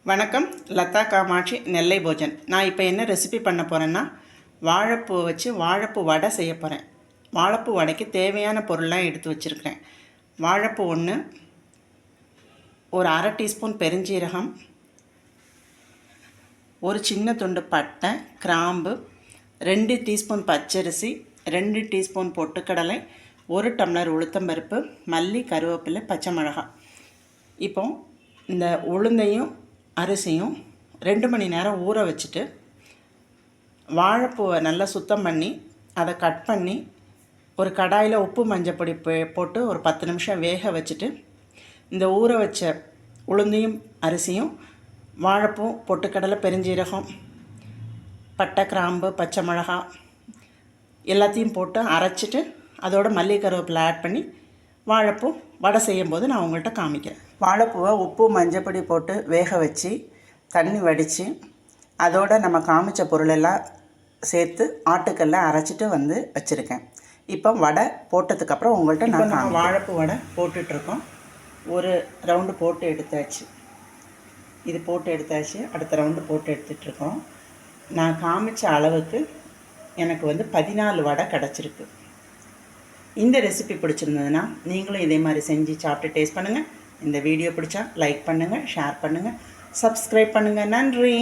வணக்கம். லதா காமாட்சி, நெல்லை போஜன். நான் இப்போ என்ன ரெசிபி பண்ண போகிறேன்னா, வாழைப்பூ வச்சு வாழைப்பூ வடை செய்ய போகிறேன். வாழைப்பூ வடைக்கு தேவையான பொருள்லாம் எடுத்து வச்சுருக்கிறேன். வாழைப்பூ 1, ஒரு அரை டீஸ்பூன் பெருஞ்சீரகம், ஒரு சின்ன துண்டு பட்டை, கிராம்பு, 2 டீஸ்பூன் பச்சரிசி, 2 டீஸ்பூன் பொட்டுக்கடலை, 1 டம்ளர் உளுத்தம்பருப்பு, மல்லி, கருவேப்பிலை, பச்சை மிளகாய். இப்போ இந்த உளுந்தையும் அரிசியும் 2 மணி நேரம் ஊற வச்சுட்டு, வாழைப்பூவை நல்லா சுத்தம் பண்ணி அதை கட் பண்ணி ஒரு கடாயில் உப்பு மஞ்சப்பொடி போட்டு ஒரு 10 நிமிஷம் வேக வச்சுட்டு, இந்த ஊற வச்ச உளுந்தையும் அரிசியும் வாழைப்பூ, பொட்டுக்கடலை, பெருஞ்சீரகம், பட்டை, கிராம்பு, பச்சை மிளகாய் எல்லாத்தையும் போட்டு அரைச்சிட்டு அதோட மல்லி, கருவேப்பிலை ஆட் பண்ணி வாழைப்பூ வடை செய்யும்போது நான் உங்கள்கிட்ட காமிக்கிறேன். வாழைப்பூவை உப்பு மஞ்சப்பொடி போட்டு வேக வச்சு தண்ணி வடித்து அதோடு நம்ம காமிச்ச பொருளெல்லாம் சேர்த்து ஆட்டுக்கல்ல அரைச்சிட்டு வச்சுருக்கேன். இப்போ வடை போட்டதுக்கப்புறம் உங்கள்கிட்ட நான் வாழைப்பூ வடை போட்டுட்ருக்கோம். ஒரு ரவுண்டு போட்டு எடுத்தாச்சு. இது போட்டு எடுத்தாச்சு. அடுத்த ரவுண்டு போட்டு எடுத்துகிட்ருக்கோம். நான் காமிச்ச அளவுக்கு எனக்கு 14 வடை கிடச்சிருக்கு. இந்த ரெசிபி பிடிச்சிருந்ததுன்னா நீங்களும் இதே மாதிரி செஞ்சு சாப்பிட்டு டேஸ்ட் பண்ணுங்கள். இந்த வீடியோ பிடிச்சா லைக் பண்ணுங்கள், ஷேர் பண்ணுங்கள், சப்ஸ்கிரைப் பண்ணுங்கள். நன்றி.